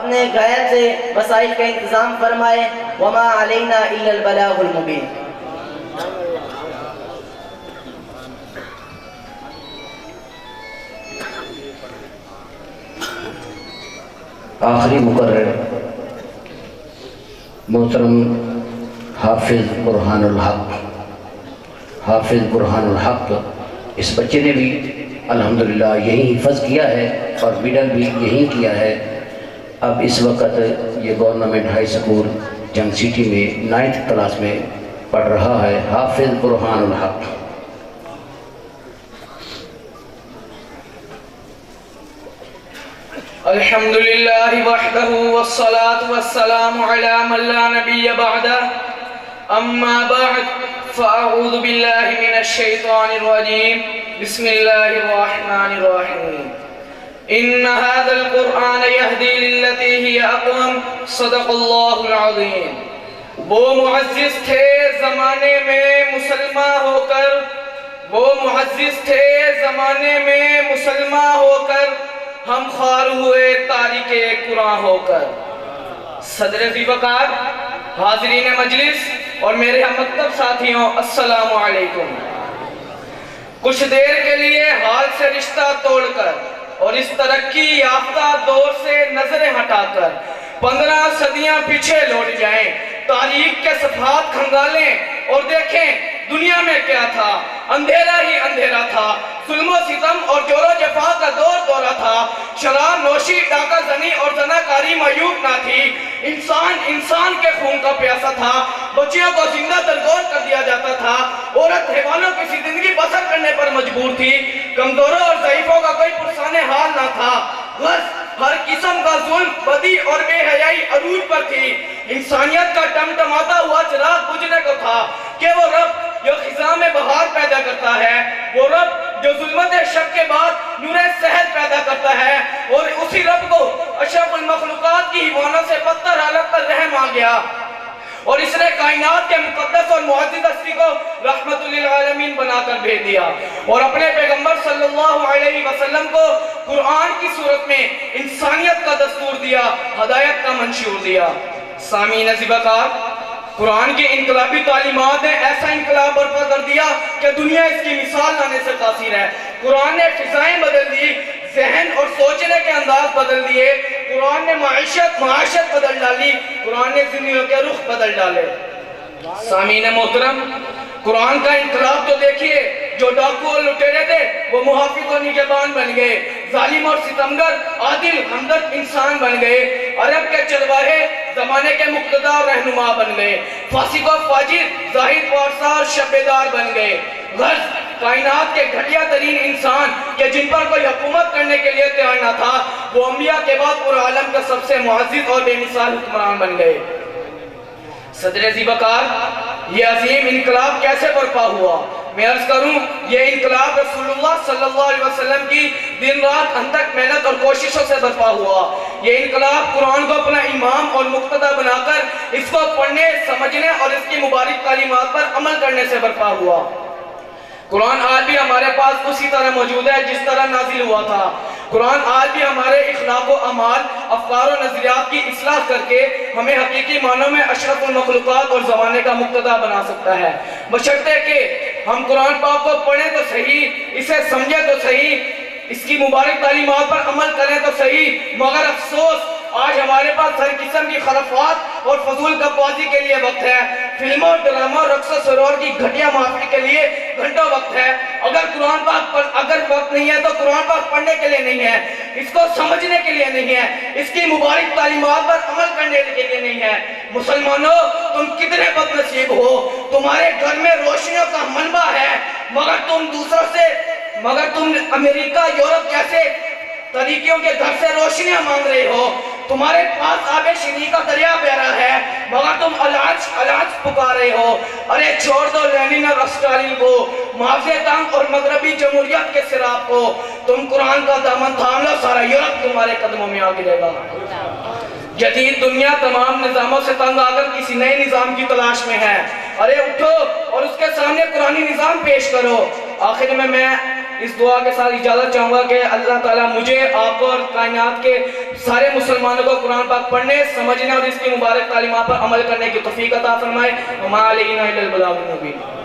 अपने गैर से वसाइल का इंतज़ाम फरमाए। वमा अलैना इल्लल बलागुल मुबीन। आखिरी मुकर्रर मोहतरम हाफिज़ बुरहानुल हक, इस बच्चे ने भी अल्हम्दुलिल्लाह यही हिफ़्ज़ किया है और मिडल भी यही किया है। अब इस वक्त ये गवर्नमेंट हाई स्कूल जंग सिटी में 9th क्लास में पढ़ रहा है। हाफिज़ बुरहानुल हक। अल्हम्दुलिल्लाहि वहदहु वस्सलातु वस्सलामु अला मन ला नबिय्य बअदह। अम्मा बअद फ़अऊज़ु बिल्लाहि मिनश शैतानिर रजीम। बिस्मिल्लाहिर रहमानिर रहीम। इन्न हाज़ल क़ुरआन यहदी लिल्लती हिय अक़वम। सदक़ल्लाहुल अज़ीम। वो मुअज़्ज़िज़ थे ज़माने में मुसलमान होकर, वो मुअज़्ज़िज़ थे ज़माने में मुसलमान होकर, हम ख्वार हुए तारीके कुरान होकर। सदर ज़ीवकार, हाज़रीन मजलिस और मेरे हममकतब साथियों, अस्सलामु अलैकुम। कुछ देर के लिए हाल से रिश्ता तोड़कर और इस तरक्की याफ्ता दौर से नजरें हटाकर 15 सदियां पीछे लौट जाएं, तारीख के सफ़हात खंगालें और देखें दुनिया में क्या था। अंधेरा ही अंधेरा था, जुल्म सितम और जोरो जफा का दौर दौरा था। शराब नोशी, डाका जनी और जनाकारी मयूब ना थी। इंसान के खून का प्यासा था। बच्चियों को जिंदा दरगोर कर दिया जाता था। औरत हैवानों की जिंदगी बसर करने पर मजबूर थी। कमजोरों और ज़ईफों का कोई पुरसाने हाल ना था। बस हर किस्म का जुल्म, बदी और बेहयाई अरूज पर थी। इंसानियत का टमटमाता हुआ चिराग बुझने को था कि वो रब जो खिज़ा में बहार पैदा करता है, वो रब जो जुल्मत शक के बाद नूरे सेहत पैदा करता है, और उसी रब को अशरफुल मखलूकात की हिवानों से बदतर हालत पर रहम आ गया और इसने कायनात के मुकद्दस और मुअज़्ज़िज़ हस्ती को रहमतुल लिल आलमीन बनाकर भेज दिया और अपने पैगंबर सल्लल्लाहु अलैहि वसल्लम को कुरान की सूरत में इंसानियत का दस्तूर दिया, हदायत का मंशूर दिया। सामीन ज़िबकार, कुरान की इनकलाबी तालीमात ने ऐसा इनकलाब बर्पा कर दिया कि दुनिया इसकी मिसाल लाने से कासिर है। कुरान ने फिजाएं बदल दी, जहन और सोचने के अंदाज बदल दिए। कुरान ने माशत बदल डाली। कुरान ने जिंदगियों के रुख बदल डाले। सामीन मोहतरम, कुरान का इनकलाब तो देखिए, जो डाकू और लुटेरे थे वो मुहाफिज और निगहबान बन गए। जालिम और सितमगर आदिल हमदर्द इंसान बन गए। अरब के चरवाहे जमाने के मुक्तदा और रहनुमा बन गए। फासिक और फाजिर जाहिद पारसा और शब्बेदार बन गए। गर्ज कायनात के घटिया तरीन इंसान के जिन पर कोई हुकूमत करने के लिए तैयार न था, वो अंबिया के बाद पूरे आलम का सबसे मुअज़्ज़िज़ और बेमिसाल हुक्मरान बन गए। सदर ज़ीबकार, ये अजीम इनकलाब कैसे बर्पा हुआ? मैं अर्ज करूं, ये इनकलाब रसूलुल्लाह सल्लल्लाहु अलैहि वसल्लम की दिन रात अनथक मेहनत और कोशिशों से बर्पा हुआ। ये इनकलाब कुरान को अपना इमाम और मुक्तदा बनाकर इसको पढ़ने, समझने और इसकी मुबारक तालीमात पर अमल करने से बर्पा हुआ। कुरान आज भी हमारे पास उसी तरह मौजूद है जिस तरह नाजिल हुआ था। कुरान आज भी हमारे इखलाक व अमाल, अफकार और नजरियात की इस्लाह करके हमें हकीकी मानों में अशरफुल मखलूकात और ज़माने का मुक्तदा बना सकता है, बशर्ते कि हम कुरान पाक को पढ़ें तो सही, इसे समझें तो सही, इसकी मुबारक तालीमात पर अमल करें तो सही। मगर अफसोस, आज हमारे पास हर किस्म की खराफात और फजूल गपबाजी के लिए वक्त है। फिल्मों, ड्रामा, रक्स सरोर की घटिया माफी के लिए घंटों वक्त है। अगर कुरान पाक पर अगर वक्त नहीं है तो कुरान पाक पढ़ने के लिए नहीं है, इसको समझने के लिए नहीं है, इसकी मुबारक तालीमात पर अमल करने के लिए नहीं है। मुसलमानों, तुम कितने बदनसीब हो, तुम्हारे घर में रोशनियों का मनबा है, मगर तुम अमेरिका, यूरोप जैसे तरीकों के घर से रोशनियां मांग रहे हो। तुम्हारे पास आबे शिनी का दरिया बह रहा है, मगर तुम अलाज पुकार रहे हो। अरे छोड़ दो लेनिन और स्टालिन को, माफिया तंग और मगरबी जमहूरियत के सिराब को। तुम कुरान का दामन थाम लो, सारा यूरोप तुम्हारे कदमों में आ गिरेगा। जदीद दुनिया तमाम निज़ामों से तंग आकर किसी नए निज़ाम की तलाश में है। अरे उठो और उसके सामने कुरानी निज़ाम पेश करो। आखिर में मैं इस दुआ के साथ इजाज़त चाहूँगा कि अल्लाह ताला मुझे, आपको और कायनात के सारे मुसलमानों को कुरान पाक पढ़ने, समझने और इसकी मुबारक तालीमात पर अमल करने की तौफीक अता फरमाए। वमा अलैना इल्लल बलागुल मुबीन।